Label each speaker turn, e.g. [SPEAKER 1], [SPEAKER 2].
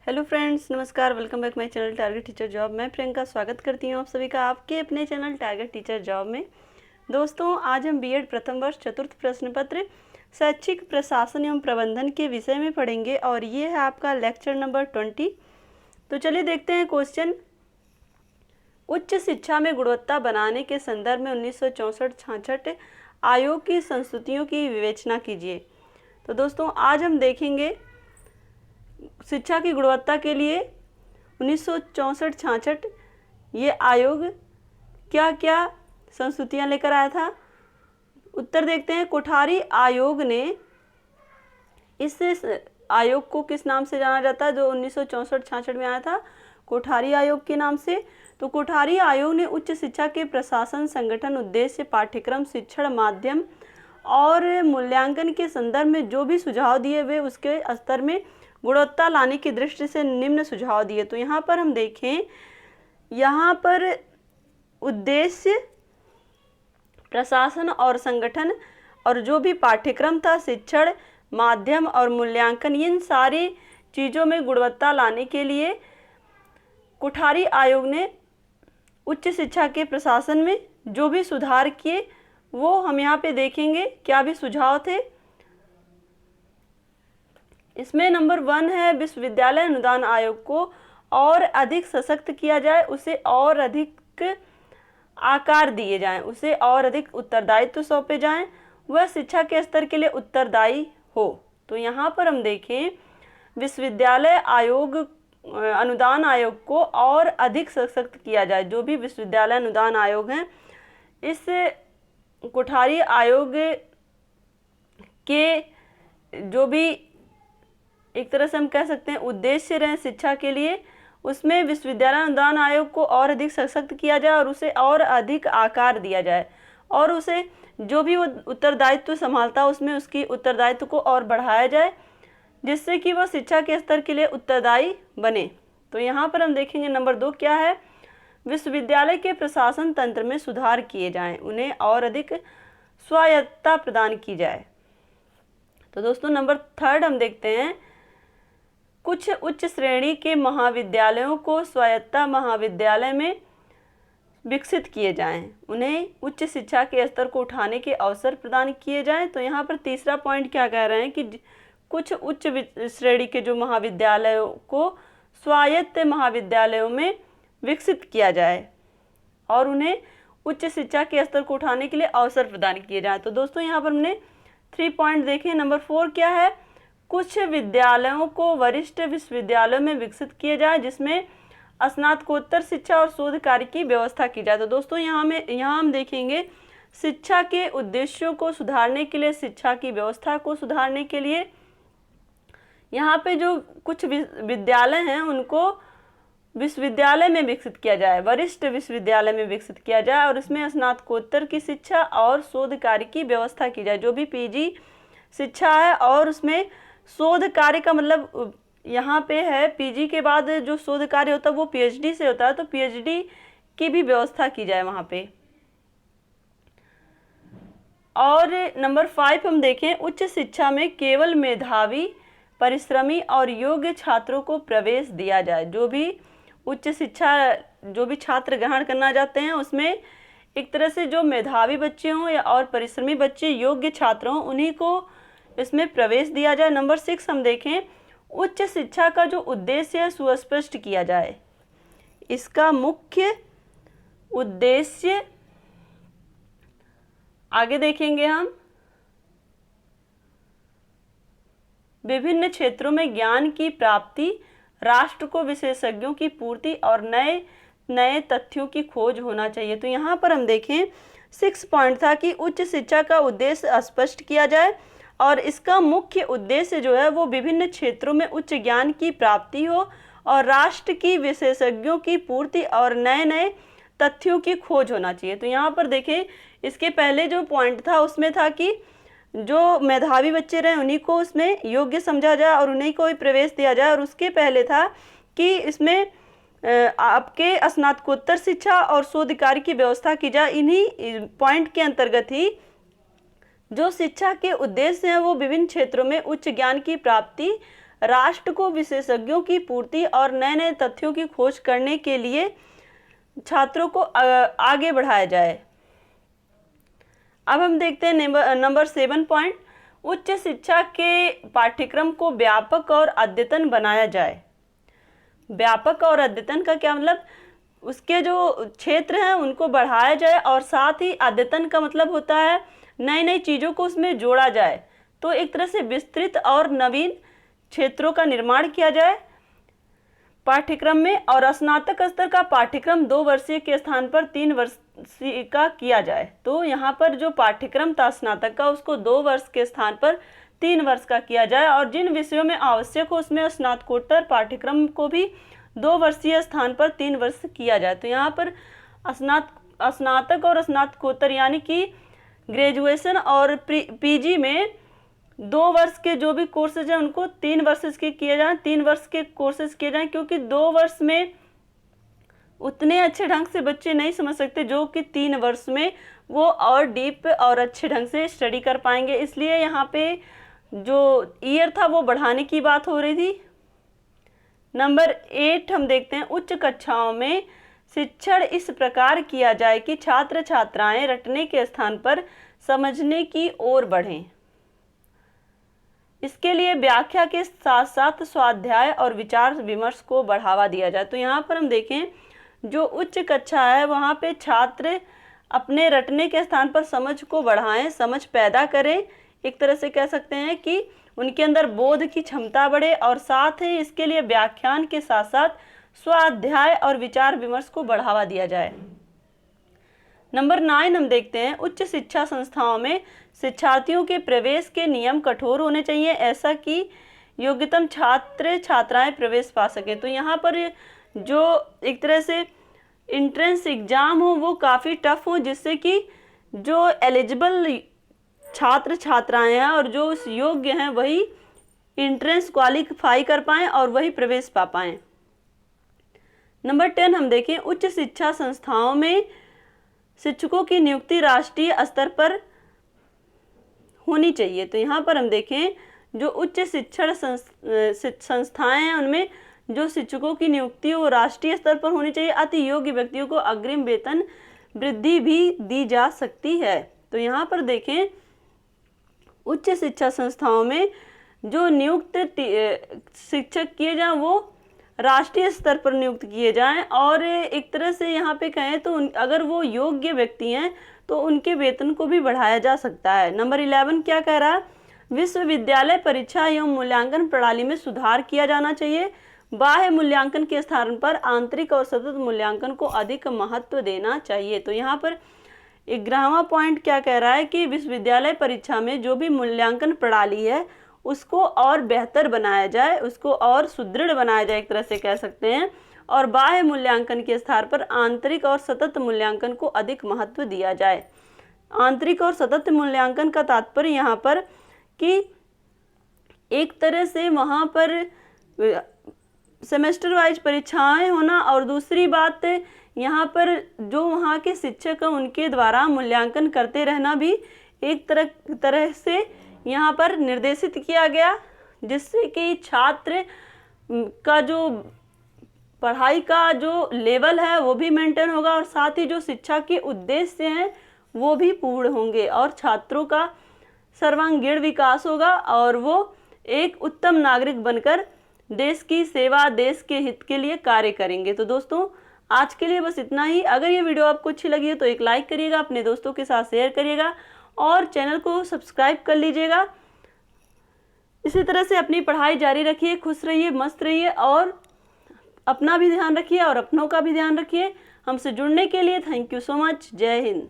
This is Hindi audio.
[SPEAKER 1] हेलो फ्रेंड्स, नमस्कार। Welcome back my channel target teacher job. मैं प्रियंका स्वागत करती हूँ आप सभी का आपके अपने चैनल टारगेट टीचर जॉब में। दोस्तों, आज हम बीएड प्रथम वर्ष चतुर्थ प्रश्न पत्र शैक्षिक प्रशासन एवं प्रबंधन के विषय में पढ़ेंगे और ये है आपका लेक्चर नंबर 20। तो चलिए देखते हैं क्वेश्चन। उच्च शिक्षा में गुणवत्ता बनाने के संदर्भ में 1964-66 आयोग की संस्तुतियों की विवेचना कीजिए। तो दोस्तों, आज हम देखेंगे शिक्षा की गुणवत्ता के लिए 1964-66 ये आयोग क्या क्या संस्तुतियां लेकर आया था। उत्तर देखते हैं। कोठारी आयोग ने, इस आयोग को किस नाम से जाना जाता है जो 1964-66 में आया था? कोठारी आयोग के नाम से। तो कोठारी आयोग ने उच्च शिक्षा के प्रशासन, संगठन, उद्देश्य, पाठ्यक्रम, शिक्षण, माध्यम और मूल्यांकन के संदर्भ में जो भी सुझाव दिए वे उसके स्तर में गुणवत्ता लाने की दृष्टि से निम्न सुझाव दिए। तो यहाँ पर हम देखें, यहाँ पर उद्देश्य, प्रशासन और संगठन और जो भी पाठ्यक्रम था, शिक्षण, माध्यम और मूल्यांकन, इन सारी चीज़ों में गुणवत्ता लाने के लिए कोठारी आयोग ने उच्च शिक्षा के प्रशासन में जो भी सुधार किए वो हम यहाँ पे देखेंगे क्या भी सुझाव थे। इसमें नंबर 1 है विश्वविद्यालय अनुदान आयोग को और अधिक सशक्त किया जाए, उसे और अधिक आकार दिए जाएं, उसे और अधिक उत्तरदायित्व सौंपे जाएं, वह शिक्षा के स्तर के लिए उत्तरदायी हो। तो यहाँ पर हम देखें, विश्वविद्यालय आयोग अनुदान आयोग को और अधिक सशक्त किया जाए। जो भी विश्वविद्यालय अनुदान आयोग हैं, इस कोठारी आयोग के जो भी एक तरह से हम कह सकते हैं उद्देश्य रहे शिक्षा के लिए, उसमें विश्वविद्यालय अनुदान आयोग को और अधिक सशक्त किया जाए और उसे और अधिक आकार दिया जाए और उसे जो भी वो उत्तरदायित्व संभालता है उसमें उसकी उत्तरदायित्व को और बढ़ाया जाए, जिससे कि वह शिक्षा के स्तर के लिए उत्तरदायी बने। तो यहाँ पर हम देखेंगे नंबर 2 क्या है, विश्वविद्यालय के प्रशासन तंत्र में सुधार किए जाएं, उन्हें और अधिक स्वायत्तता प्रदान की जाए। तो दोस्तों, नंबर 3 हम देखते हैं, कुछ उच्च श्रेणी के महाविद्यालयों को स्वायत्त महाविद्यालय में विकसित किए जाएं, उन्हें उच्च शिक्षा के स्तर को उठाने के अवसर प्रदान किए जाएं। तो यहाँ पर तीसरा पॉइंट क्या कह रहे हैं कि कुछ उच्च श्रेणी के जो महाविद्यालयों को स्वायत्त महाविद्यालयों में विकसित किया जाए और उन्हें उच्च शिक्षा के स्तर को उठाने के लिए अवसर प्रदान किए जाएं। तो दोस्तों, यहाँ पर हमने 3 पॉइंट देखे। नंबर 4 क्या है, कुछ विद्यालयों को वरिष्ठ विश्वविद्यालयों में विकसित किए जाए जिसमें स्नातकोत्तर शिक्षा और शोध कार्य की व्यवस्था की जाए। तो दोस्तों, यहाँ हम देखेंगे शिक्षा के उद्देश्यों को सुधारने के लिए, शिक्षा की व्यवस्था को सुधारने के लिए यहाँ पे जो कुछ विद्यालय हैं उनको विश्वविद्यालय में विकसित किया जाए, वरिष्ठ विश्वविद्यालय में विकसित किया जाए और इसमें स्नातकोत्तर की शिक्षा और शोध कार्य की व्यवस्था की जाए। जो भी पीजी शिक्षा है और उसमें शोध कार्य का मतलब यहाँ पे है पीजी के बाद जो शोध कार्य होता है वो पीएचडी से होता है, तो पीएचडी की भी व्यवस्था की जाए वहाँ पे। और नंबर 5 हम देखें, उच्च शिक्षा में केवल मेधावी, परिश्रमी और योग्य छात्रों को प्रवेश दिया जाए। जो भी उच्च शिक्षा जो भी छात्र ग्रहण करना चाहते हैं उसमें एक तरह से जो मेधावी बच्चे हों या और परिश्रमी बच्चे, योग्य छात्र हों, उन्हीं को इसमें प्रवेश दिया जाए। नंबर 6 हम देखें, उच्च शिक्षा का जो उद्देश्य है सुस्पष्ट किया जाए। इसका मुख्य उद्देश्य आगे देखेंगे हम, विभिन्न क्षेत्रों में ज्ञान की प्राप्ति, राष्ट्र को विशेषज्ञों की पूर्ति और नए नए तथ्यों की खोज होना चाहिए। तो यहाँ पर हम देखें 6 पॉइंट था कि उच्च शिक्षा का उद्देश्य स्पष्ट किया जाए और इसका मुख्य उद्देश्य जो है वो विभिन्न क्षेत्रों में उच्च ज्ञान की प्राप्ति हो और राष्ट्र की विशेषज्ञों की पूर्ति और नए नए तथ्यों की खोज होना चाहिए। तो यहाँ पर देखें, इसके पहले जो पॉइंट था उसमें था कि जो मेधावी बच्चे रहे उन्हीं को उसमें योग्य समझा जाए और उन्हीं को ही प्रवेश दिया जाए, और उसके पहले था कि इसमें आपके स्नातकोत्तर शिक्षा और शोध कार्य की व्यवस्था की जाए। इन्हीं पॉइंट के अंतर्गत ही जो शिक्षा के उद्देश्य हैं वो विभिन्न क्षेत्रों में उच्च ज्ञान की प्राप्ति, राष्ट्र को विशेषज्ञों की पूर्ति और नए नए तथ्यों की खोज करने के लिए छात्रों को आगे बढ़ाया जाए। अब हम देखते हैं नंबर 7 पॉइंट, उच्च शिक्षा के पाठ्यक्रम को व्यापक और अद्यतन बनाया जाए। व्यापक और अद्यतन का क्या मतलब, उसके जो क्षेत्र हैं उनको बढ़ाया जाए और साथ ही अद्यतन का मतलब होता है नई नई चीज़ों को उसमें जोड़ा जाए। तो एक तरह से विस्तृत और नवीन क्षेत्रों का निर्माण किया जाए पाठ्यक्रम में। और स्नातक स्तर का पाठ्यक्रम 2 वर्षीय के स्थान पर 3 वर्षीय का किया जाए। तो यहाँ पर जो पाठ्यक्रम था स्नातक का उसको 2 वर्ष के स्थान पर 3 वर्ष का किया जाए और जिन विषयों में आवश्यक हो उसमें स्नातकोत्तर पाठ्यक्रम को भी 2 वर्षीय स्थान पर 3 वर्ष किया जाए। तो यहाँ पर स्नातक और स्नातकोत्तर यानी कि ग्रेजुएशन और पीजी में 2 वर्ष के जो भी कोर्सेज हैं उनको 3 वर्ष के किए जाएं, 3 वर्ष के कोर्सेज किए जाएं, क्योंकि 2 वर्ष में उतने अच्छे ढंग से बच्चे नहीं समझ सकते जो कि 3 वर्ष में वो और डीप और अच्छे ढंग से स्टडी कर पाएंगे। इसलिए यहाँ पे जो ईयर था वो बढ़ाने की बात हो रही थी। नंबर 8 हम देखते हैं, उच्च कक्षाओं में शिक्षण इस प्रकार किया जाए कि छात्र छात्राएं रटने के स्थान पर समझने की ओर बढ़ें। इसके लिए व्याख्या के साथ साथ स्वाध्याय और विचार विमर्श को बढ़ावा दिया जाए। तो यहाँ पर हम देखें जो उच्च कक्षा है वहाँ पे छात्र अपने रटने के स्थान पर समझ को बढ़ाएं, समझ पैदा करें। एक तरह से कह सकते हैं कि उनके अंदर बोध की क्षमता बढ़े और साथ ही इसके लिए व्याख्यान के साथ साथ स्वाध्याय और विचार विमर्श को बढ़ावा दिया जाए। नंबर 9 हम देखते हैं, उच्च शिक्षा संस्थाओं में शिक्षार्थियों के प्रवेश के नियम कठोर होने चाहिए, ऐसा कि योग्यतम छात्र छात्राएं प्रवेश पा सके। तो यहाँ पर जो एक तरह से इंट्रेंस एग्जाम हो वो काफ़ी टफ हो, जिससे कि जो एलिजिबल छात्र छात्राएं हैं और जो उस योग्य हैं वही इंट्रेंस क्वालिफाई कर पाएँ और वही प्रवेश पा पाएँ। नंबर 10 हम देखें, उच्च शिक्षा संस्थाओं में शिक्षकों की नियुक्ति राष्ट्रीय स्तर पर होनी चाहिए। तो यहाँ पर हम देखें जो उच्च शिक्षण संस्थाएं हैं उनमें जो शिक्षकों की नियुक्ति वो राष्ट्रीय स्तर पर होनी चाहिए। अति योग्य व्यक्तियों को अग्रिम वेतन वृद्धि भी दी जा सकती है। तो यहाँ पर देखें उच्च शिक्षा संस्थाओं में जो नियुक्त शिक्षक किए जाएं वो राष्ट्रीय स्तर पर नियुक्त किए जाएं और एक तरह से यहाँ पे कहें तो अगर वो योग्य व्यक्ति हैं तो उनके वेतन को भी बढ़ाया जा सकता है। नंबर 11 क्या कह रहा है, विश्वविद्यालय परीक्षा एवं मूल्यांकन प्रणाली में सुधार किया जाना चाहिए। बाह्य मूल्यांकन के स्थान पर आंतरिक और सतत मूल्यांकन को अधिक महत्व देना चाहिए। तो यहाँ पर 11वां पॉइंट क्या कह रहा है कि विश्वविद्यालय परीक्षा में जो भी मूल्यांकन प्रणाली है उसको और बेहतर बनाया जाए, उसको और सुदृढ़ बनाया जाए, एक तरह से कह सकते हैं। और बाह्य मूल्यांकन के स्थान पर आंतरिक और सतत मूल्यांकन को अधिक महत्व दिया जाए। आंतरिक और सतत मूल्यांकन का तात्पर्य यहाँ पर कि एक तरह से वहाँ पर सेमेस्टर वाइज परीक्षाएं होना और दूसरी बात यहाँ पर जो वहाँ के शिक्षक हैं उनके द्वारा मूल्यांकन करते रहना भी एक तरह से यहाँ पर निर्देशित किया गया, जिससे कि छात्र का जो पढ़ाई का जो लेवल है वो भी मेंटेन होगा और साथ ही जो शिक्षा के उद्देश्य हैं वो भी पूर्ण होंगे और छात्रों का सर्वांगीण विकास होगा और वो एक उत्तम नागरिक बनकर देश की सेवा, देश के हित के लिए कार्य करेंगे। तो दोस्तों आज के लिए बस इतना ही। अगर ये वीडियो आपको अच्छी लगी है तो एक लाइक करिएगा, अपने दोस्तों के साथ शेयर करिएगा और चैनल को सब्सक्राइब कर लीजिएगा। इसी तरह से अपनी पढ़ाई जारी रखिए, खुश रहिए, मस्त रहिए और अपना भी ध्यान रखिए और अपनों का भी ध्यान रखिए। हमसे जुड़ने के लिए थैंक यू सो मच। जय हिंद।